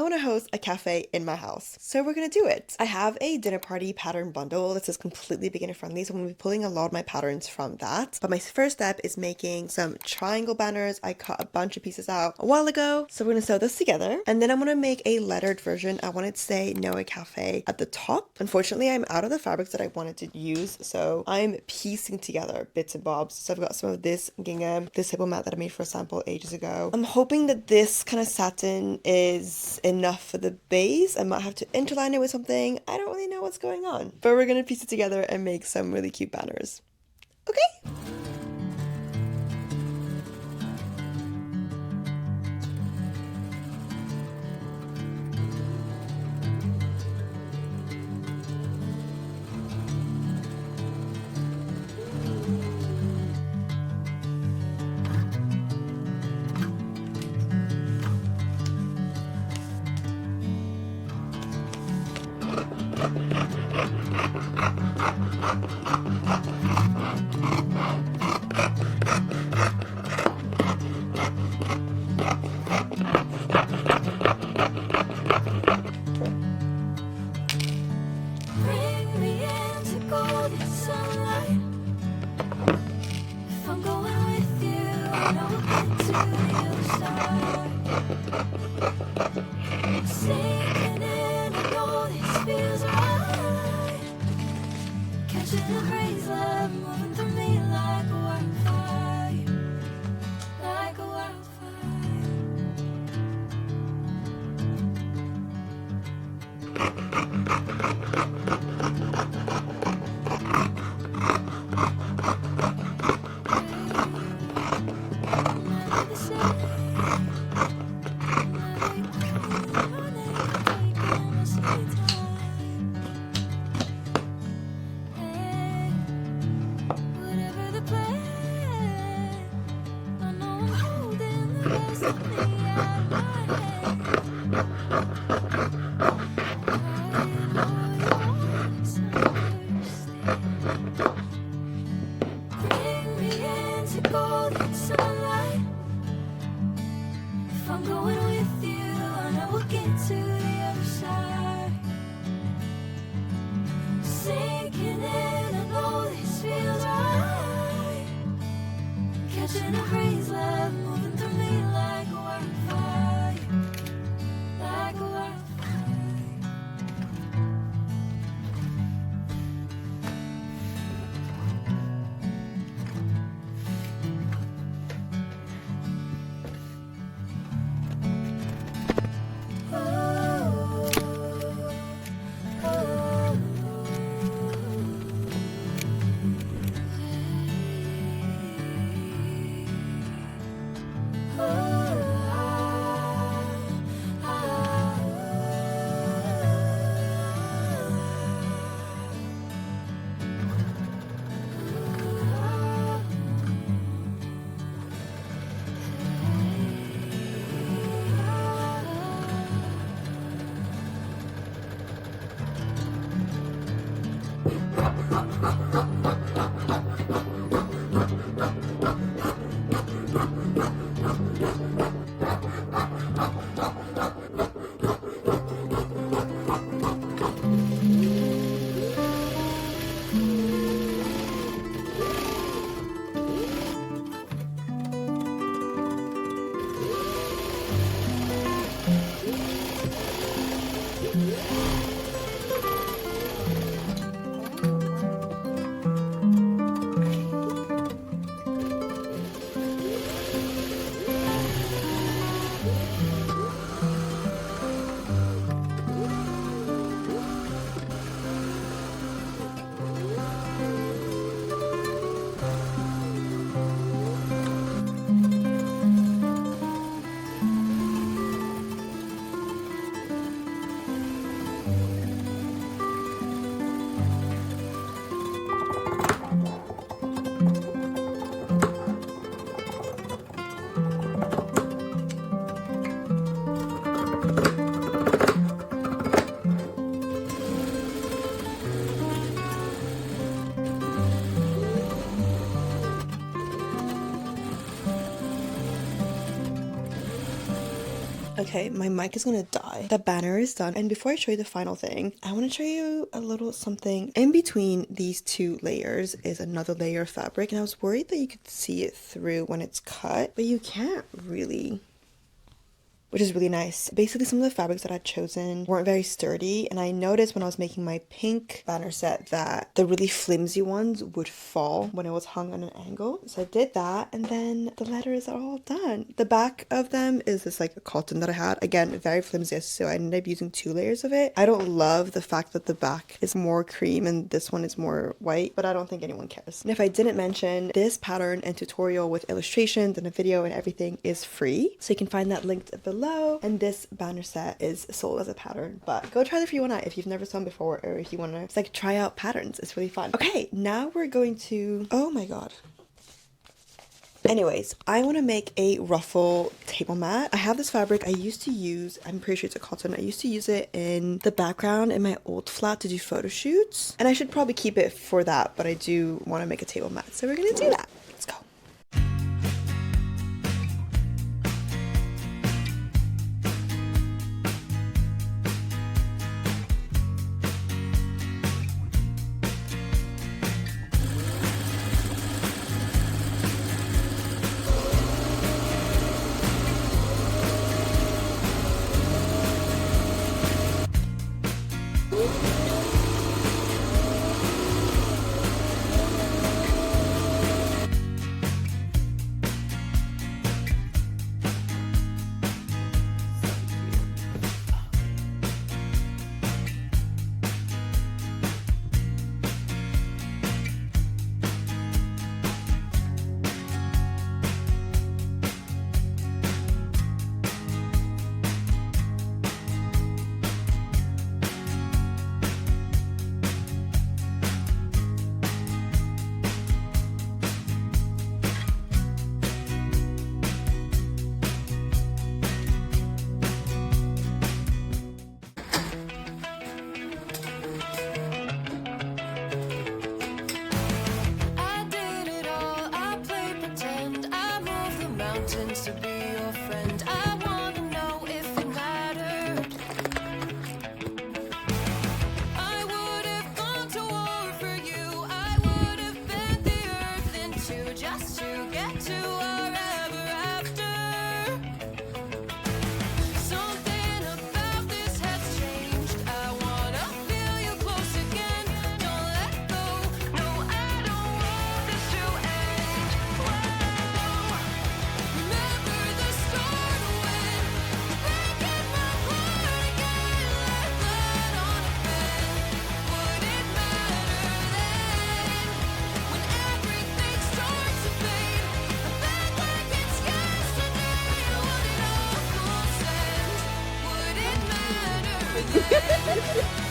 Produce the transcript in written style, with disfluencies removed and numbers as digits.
want to host a cafe in my house. So we're gonna do it. I have a dinner party pattern bundle that says completely beginner friendly, so I'm gonna be pulling a lot of my patterns from that. But my first step is making some triangle banners. I cut a bunch of pieces out a while ago. So we're gonna sew this together. And then I'm gonna make a lettered version. I wanted to say Noah Cafe at the top. Unfortunately, I'm out of the fabrics that I wanted to use, so I'm piecing together bits and bobs. So I've got some of this gingham, this table mat that I made for a sample ages ago. I'm hoping that this kind of satin is enough for the base. I might have to interline it with something. I don't really know what's going on, but we're gonna piece it together and make some really cute banners. Okay. Bring me into golden sunlight. If I'm going with you, I know we'll get to the other side. Sinking in, I know this feels right. Catching a breeze, love moving through me like a wildfire, like a wildfire. Whatever the plan, I know I'm holding the best of me at my hand. I know you understand. Bring me into golden sunlight. If I'm going with you, I know we'll get to the other side. Sinking in, I know this feels right. Catching a breeze, love moving through me like a wildfire, like a wildfire. Okay, my mic is gonna die. The banner is done. And before I show you the final thing, I want to show you a little something. In between these two layers is another layer of fabric, and I was worried that you could see it through when it's cut, but you can't really, which is really nice. Basically, some of the fabrics that I'd chosen weren't very sturdy, and I noticed when I was making my pink banner set that the really flimsy ones would fall when it was hung on an angle. So I did that, and then the letters are all done. The back of them is this like cotton that I had. Again, very flimsy, so I ended up using 2 layers of it. I don't love the fact that the back is more cream and this one is more white, but I don't think anyone cares. And if I didn't mention, this pattern and tutorial with illustrations and a video and everything is free, so you can find that linked below. And this banner set is sold as a pattern, but go try the free one out if you've never sewn before, or if you want to just like try out patterns. It's really fun. Okay, now we're going to, oh my god. Anyways, I want to make a ruffle table mat. I have this fabric I used to use, I'm pretty sure it's a cotton. I used to use it in the background in my old flat to do photo shoots, and I should probably keep it for that, but I do want to make a table mat, so we're gonna do that. Let's go. I did it all, I played pretend, I moved the mountains to be your friend. I wanna know if it mattered. I would have gone to war for you, I would have bent the earth in two just to get to our ever after. Something about this has changed, I wanna feel you close again. Don't let go, no, I don't want this to end. Whoa. Remember the start when breaking my heart again. Let that on a bend. Would it matter then when everything starts to fade? Back like it's yesterday. Would it all consent? Would it matter then?